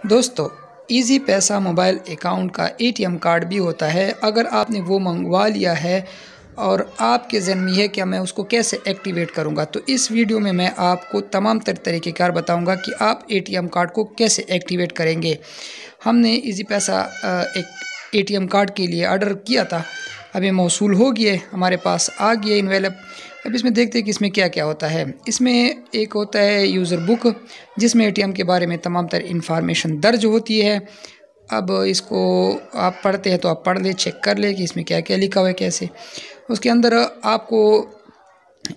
दोस्तों, इजी पैसा mobile account का एटीएम कार्ड भी होता है। अगर आपने वो मंगवा लिया है और आपके ज़हन में है कि मैं उसको कैसे एक्टिवेट करूंगा, तो इस वीडियो में मैं आपको तमाम तरीक़ेकार बताऊंगा कि आप एटीएम कार्ड को कैसे एक्टिवेट करेंगे। हमने इजी पैसा एक एटीएम कार्ड के लिए ऑर्डर किया था, अभी मौसूल हो गया, हमारे पास आ गया इनवेलप। अब इसमें देखते हैं कि इसमें क्या क्या होता है। इसमें एक होता है यूज़र बुक, जिसमें एटीएम के बारे में तमाम तर इंफॉर्मेशन दर्ज होती है। अब इसको आप पढ़ते हैं तो आप पढ़ ले, चेक कर ले कि इसमें क्या क्या लिखा हुआ है कैसे। उसके अंदर आपको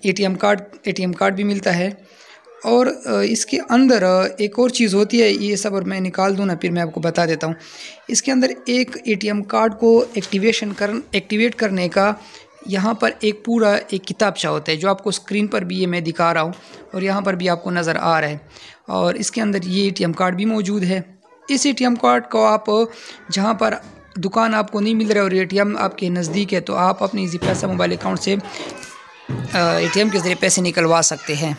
एटीएम कार्ड भी मिलता है। और इसके अंदर एक और चीज़ होती है, ये सब और मैं निकाल दूँ ना, फिर मैं आपको बता देता हूँ। इसके अंदर एक एटीएम कार्ड को एक्टिवेट करने का यहाँ पर एक किताबचा होता है, जो आपको स्क्रीन पर भी ये मैं दिखा रहा हूँ और यहाँ पर भी आपको नज़र आ रहा है। और इसके अंदर ये एटीएम कार्ड भी मौजूद है। इस एटीएम कार्ड को आप जहाँ पर दुकान आपको नहीं मिल रहा है और एटीएम आपके नज़दीक है, तो आप अपने इजी पैसा मोबाइल अकाउंट से एटीएम के ज़रिए पैसे निकलवा सकते हैं।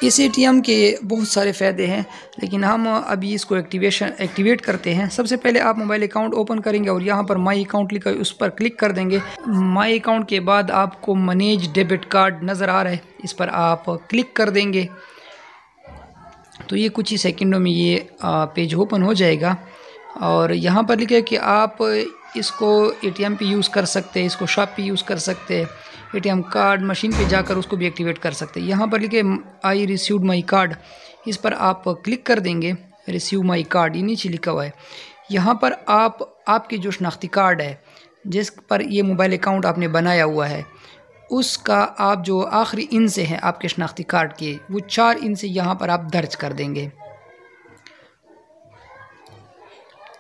इस एटीएम के बहुत सारे फ़ायदे हैं, लेकिन हम अभी इसको एक्टिवेट करते हैं। सबसे पहले आप मोबाइल अकाउंट ओपन करेंगे और यहाँ पर माई अकाउंट लिखा है, उस पर क्लिक कर देंगे। माई अकाउंट के बाद आपको मैनेज डेबिट कार्ड नज़र आ रहा है, इस पर आप क्लिक कर देंगे तो ये कुछ ही सेकंडों में ये पेज ओपन हो जाएगा। और यहाँ पर लिखा है कि आप इसको एटीएम पे यूज़ कर सकते हैं, इसको शॉप पे यूज़ कर सकते हैं, एटीएम कार्ड मशीन पे जाकर उसको भी एक्टिवेट कर सकते हैं। यहाँ पर लिखे आई रिसीव्ड माई कार्ड, इस पर आप क्लिक कर देंगे। रिसीव माई कार्ड ये नीचे लिखा हुआ है। यहाँ पर आपके जो शनाख्ती कार्ड है, जिस पर ये मोबाइल अकाउंट आपने बनाया हुआ है, उसका आप जो आखिरी इन से हैं आपके शनाख्ती कार्ड के, वो 4 इन से यहाँ पर आप दर्ज कर देंगे।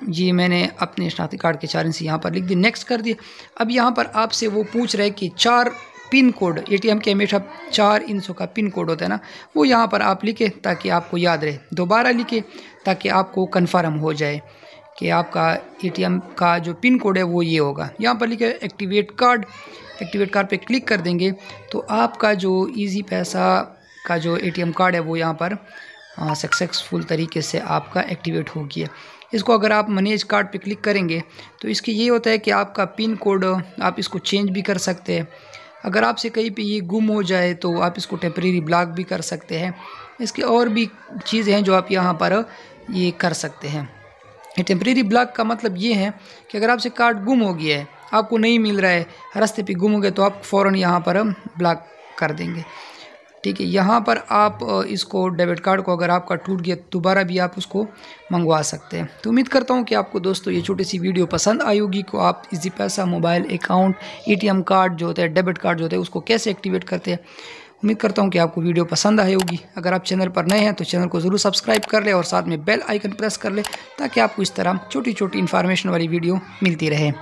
जी मैंने अपने शनाख्ती कार्ड के 4 इन से यहाँ पर लिख दिया, नेक्स्ट कर दिया। अब यहाँ पर आपसे वो पूछ रहे कि 4 पिन कोड, एटीएम के हमेशा 4 इंचों का पिन कोड होता है ना, वो यहाँ पर आप लिखें ताकि आपको याद रहे। दोबारा लिखें ताकि आपको कन्फर्म हो जाए कि आपका एटीएम का जो पिन कोड है वो ये होगा। यहाँ पर लिखे एक्टिवेट कार्ड पे क्लिक कर देंगे तो आपका जो इजी पैसा का जो एटीएम कार्ड है वो यहाँ पर सक्सेसफुल तरीके से आपका एक्टिवेट हो गया। इसको अगर आप मैनेज कार्ड पे क्लिक करेंगे तो इसके ये होता है कि आपका पिन कोड आप इसको चेंज भी कर सकते हैं। अगर आपसे कहीं पे ये गुम हो जाए तो आप इसको टेम्परेरी ब्लॉक भी कर सकते हैं। इसके और भी चीज़ें हैं जो आप यहाँ पर ये कर सकते हैं। टेम्परेरी ब्लॉक का मतलब ये है कि अगर आपसे कार्ड गुम हो गया है, आपको नहीं मिल रहा है, रास्ते पे गुम हो गया, तो आप फ़ौरन यहाँ पर ब्लॉक कर देंगे। ठीक है, यहाँ पर आप इसको डेबिट कार्ड को अगर आपका टूट गया दोबारा भी आप उसको मंगवा सकते हैं। तो उम्मीद करता हूँ कि आपको दोस्तों ये छोटी सी वीडियो पसंद आई होगी कि आप इजी पैसा मोबाइल अकाउंट एटीएम कार्ड जो होता है, डेबिट कार्ड जो होता है, उसको कैसे एक्टिवेट करते हैं। उम्मीद करता हूँ कि आपको वीडियो पसंद आई होगी। अगर आप चैनल पर नए हैं तो चैनल को ज़रूर सब्सक्राइब कर लें और साथ में बेल आइकन प्रेस कर लें ताकि आपको इस तरह छोटी छोटी इन्फॉर्मेशन वाली वीडियो मिलती रहे।